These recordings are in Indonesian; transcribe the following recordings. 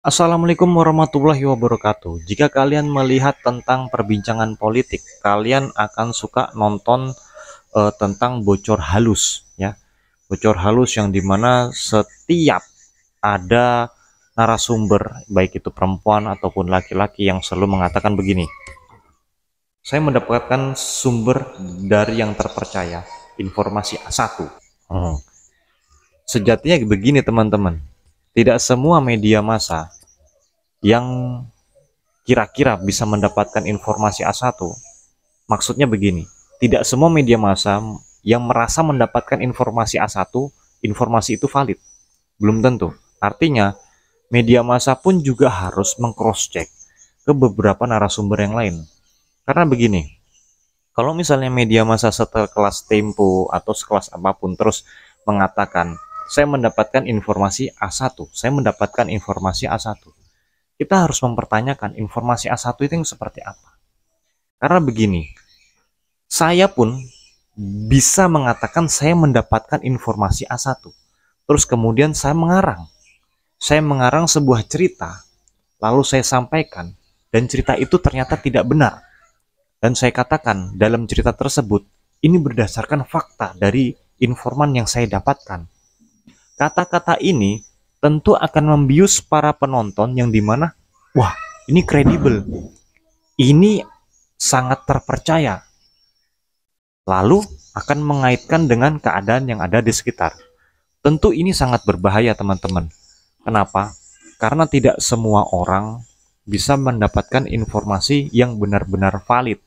Assalamualaikum warahmatullahi wabarakatuh. Jika kalian melihat tentang perbincangan politik, kalian akan suka nonton tentang bocor halus, ya. Bocor halus yang dimana setiap ada narasumber, baik itu perempuan ataupun laki-laki, yang selalu mengatakan begini: saya mendapatkan sumber dari yang terpercaya, informasi A1. Sejatinya begini teman-teman, tidak semua media massa yang kira-kira bisa mendapatkan informasi A1. Maksudnya begini, tidak semua media massa yang merasa mendapatkan informasi A1, informasi itu valid. Belum tentu. Artinya, media massa pun juga harus meng-cross-check ke beberapa narasumber yang lain. Karena begini, kalau misalnya media massa sekelas Tempo atau sekelas apapun terus mengatakan, saya mendapatkan informasi A1, saya mendapatkan informasi A1. Kita harus mempertanyakan informasi A1 itu yang seperti apa. Karena begini, saya pun bisa mengatakan saya mendapatkan informasi A1. Terus kemudian saya mengarang. Saya mengarang sebuah cerita, lalu saya sampaikan, dan cerita itu ternyata tidak benar. Dan saya katakan dalam cerita tersebut, ini berdasarkan fakta dari informan yang saya dapatkan. Kata-kata ini tentu akan membius para penonton yang dimana, wah, ini kredibel, ini sangat terpercaya, lalu akan mengaitkan dengan keadaan yang ada di sekitar. Tentu ini sangat berbahaya teman-teman. Kenapa? Karena tidak semua orang bisa mendapatkan informasi yang benar-benar valid.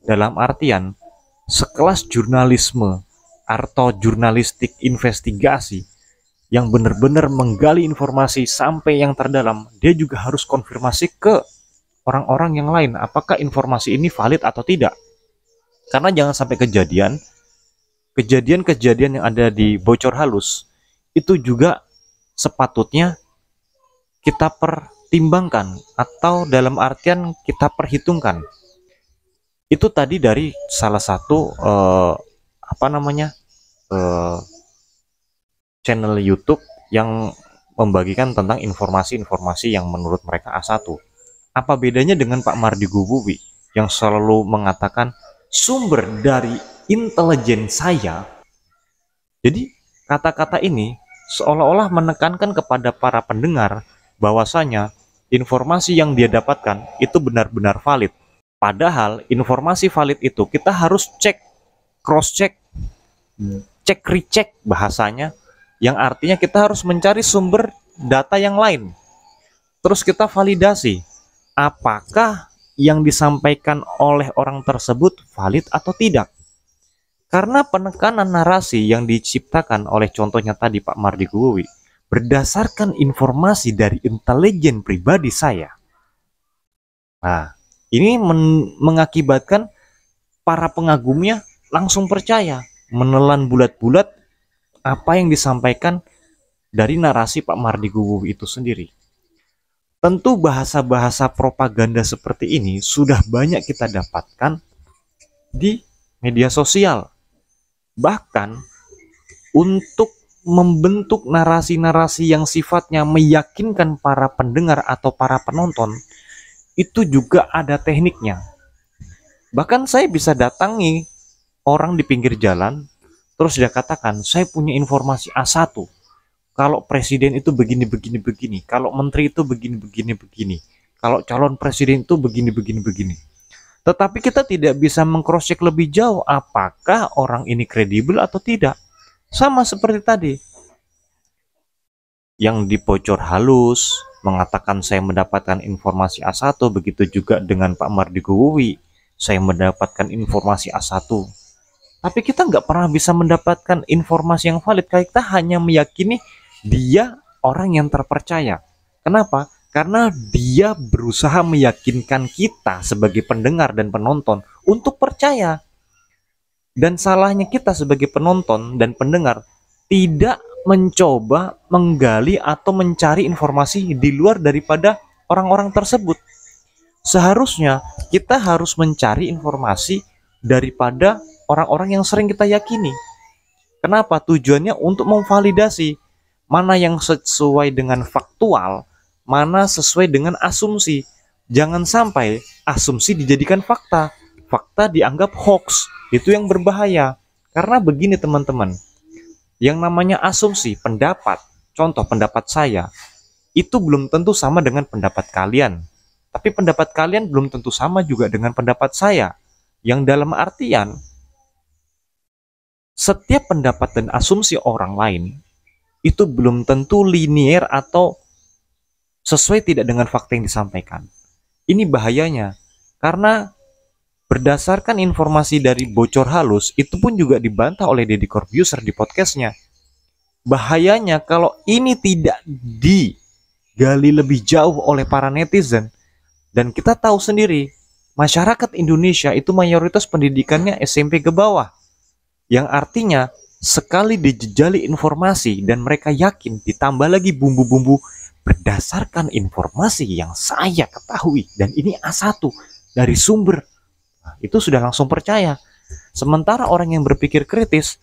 Dalam artian, sekelas jurnalisme atau jurnalistik investigasi yang benar-benar menggali informasi sampai yang terdalam, dia juga harus konfirmasi ke orang-orang yang lain apakah informasi ini valid atau tidak. Karena jangan sampai kejadian-kejadian yang ada di bocor halus itu juga sepatutnya kita pertimbangkan atau dalam artian kita perhitungkan. Itu tadi dari salah satu channel YouTube yang membagikan tentang informasi-informasi yang menurut mereka A1. Apa bedanya dengan Pak Mardi Gubuwi yang selalu mengatakan sumber dari intelijen saya? Jadi kata-kata ini seolah-olah menekankan kepada para pendengar bahwasanya informasi yang dia dapatkan itu benar-benar valid. Padahal informasi valid itu kita harus cek, cross-check, cek recheck bahasanya, yang artinya kita harus mencari sumber data yang lain. Terus kita validasi, apakah yang disampaikan oleh orang tersebut valid atau tidak. Karena penekanan narasi yang diciptakan oleh contohnya tadi Pak Mardi Gubuwi berdasarkan informasi dari intelijen pribadi saya. Nah, ini mengakibatkan para pengagumnya langsung percaya, menelan bulat-bulat apa yang disampaikan dari narasi Pak Mardi Gubuwi itu sendiri. Tentu bahasa-bahasa propaganda seperti ini sudah banyak kita dapatkan di media sosial. Bahkan untuk membentuk narasi-narasi yang sifatnya meyakinkan para pendengar atau para penonton, itu juga ada tekniknya. Bahkan saya bisa datangi orang di pinggir jalan, terus dia katakan, saya punya informasi A1. Kalau presiden itu begini. Kalau menteri itu begini. Kalau calon presiden itu begini. Tetapi kita tidak bisa meng-cross-check lebih jauh apakah orang ini kredibel atau tidak. Sama seperti tadi. Yang dibocor halus, mengatakan saya mendapatkan informasi A1, begitu juga dengan Pak Mardi Gubuwi, saya mendapatkan informasi A1. Tapi kita nggak pernah bisa mendapatkan informasi yang valid. Kita hanya meyakini dia orang yang terpercaya. Kenapa? Karena dia berusaha meyakinkan kita sebagai pendengar dan penonton untuk percaya. Dan salahnya kita sebagai penonton dan pendengar tidak mencoba menggali atau mencari informasi di luar daripada orang-orang tersebut. Seharusnya kita harus mencari informasi daripada orang-orang yang sering kita yakini. Kenapa? Tujuannya untuk memvalidasi mana yang sesuai dengan faktual, mana sesuai dengan asumsi. Jangan sampai asumsi dijadikan fakta, fakta dianggap hoax. Itu yang berbahaya. Karena begini teman-teman, yang namanya asumsi, pendapat, contoh pendapat saya, itu belum tentu sama dengan pendapat kalian. Tapi pendapat kalian belum tentu sama juga dengan pendapat saya. Yang dalam artian, setiap pendapat dan asumsi orang lain itu belum tentu linier atau sesuai tidak dengan fakta yang disampaikan. Ini bahayanya, karena berdasarkan informasi dari bocor halus, itu pun juga dibantah oleh Deddy Corbuzier di podcastnya. Bahayanya kalau ini tidak digali lebih jauh oleh para netizen, dan kita tahu sendiri, masyarakat Indonesia itu mayoritas pendidikannya SMP ke bawah. Yang artinya, sekali dijejali informasi dan mereka yakin, ditambah lagi bumbu-bumbu berdasarkan informasi yang saya ketahui, dan ini A1 dari sumber, nah, itu sudah langsung percaya. Sementara orang yang berpikir kritis,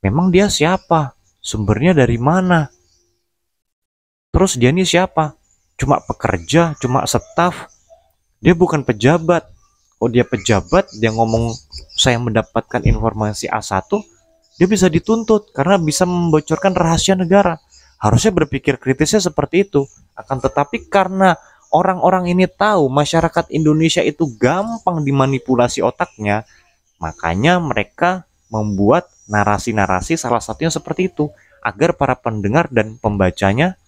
memang dia siapa? Sumbernya dari mana? Terus dia ini siapa? Cuma pekerja, cuma staf. Dia bukan pejabat. Oh, dia pejabat, dia ngomong saya mendapatkan informasi A1, dia bisa dituntut karena bisa membocorkan rahasia negara. Harusnya berpikir kritisnya seperti itu. Akan tetapi karena orang-orang ini tahu masyarakat Indonesia itu gampang dimanipulasi otaknya, makanya mereka membuat narasi-narasi salah satunya seperti itu, agar para pendengar dan pembacanya,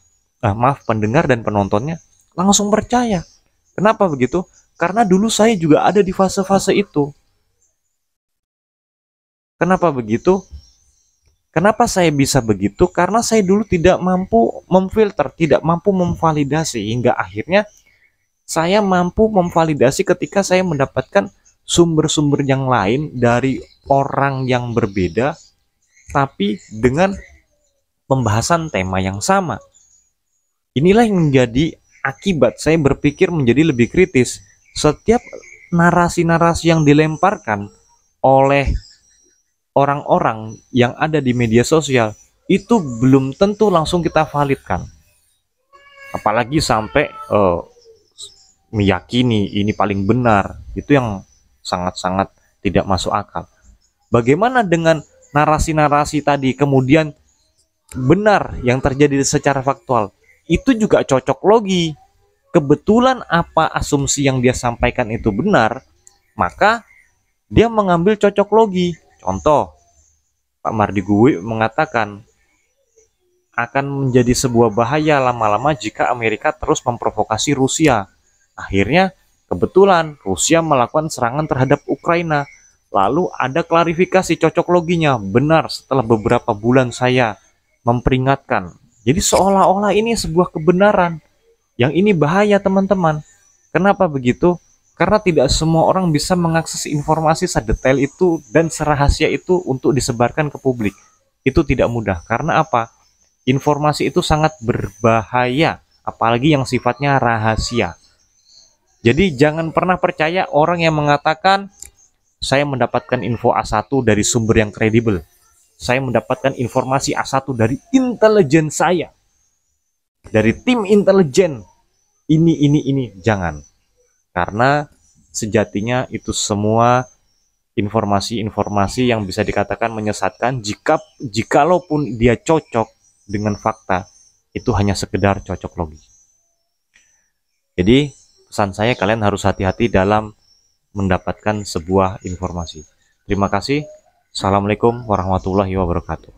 pendengar dan penontonnya langsung percaya. Kenapa begitu? Karena dulu saya juga ada di fase-fase itu. Kenapa begitu? Kenapa saya bisa begitu? Karena saya dulu tidak mampu memfilter, tidak mampu memvalidasi, hingga akhirnya saya mampu memvalidasi ketika saya mendapatkan sumber-sumber yang lain dari orang yang berbeda, tapi dengan pembahasan tema yang sama. Inilah yang menjadi akibat saya berpikir menjadi lebih kritis. Setiap narasi-narasi yang dilemparkan oleh orang-orang yang ada di media sosial itu belum tentu langsung kita validkan. Apalagi sampai meyakini ini paling benar, itu yang sangat-sangat tidak masuk akal. Bagaimana dengan narasi-narasi tadi kemudian benar yang terjadi secara faktual? Itu juga cocok logi. Kebetulan apa asumsi yang dia sampaikan itu benar, maka dia mengambil cocok logi. Contoh, Pak Mardi Guwi mengatakan akan menjadi sebuah bahaya lama-lama jika Amerika terus memprovokasi Rusia. Akhirnya kebetulan Rusia melakukan serangan terhadap Ukraina. Lalu ada klarifikasi cocok loginya, benar setelah beberapa bulan saya memperingatkan. Jadi seolah-olah ini sebuah kebenaran. Yang ini bahaya teman-teman. Kenapa begitu? Karena tidak semua orang bisa mengakses informasi sedetail itu dan serahasia itu untuk disebarkan ke publik. Itu tidak mudah. Karena apa? Informasi itu sangat berbahaya, apalagi yang sifatnya rahasia. Jadi jangan pernah percaya orang yang mengatakan saya mendapatkan info A1 dari sumber yang kredibel. Saya mendapatkan informasi A1 dari intelijen saya, dari tim intelijen ini, jangan. Karena sejatinya itu semua informasi-informasi yang bisa dikatakan menyesatkan. Jikalaupun dia cocok dengan fakta, itu hanya sekedar cocok logi. Jadi pesan saya, kalian harus hati-hati dalam mendapatkan sebuah informasi. Terima kasih. Assalamualaikum warahmatullahi wabarakatuh.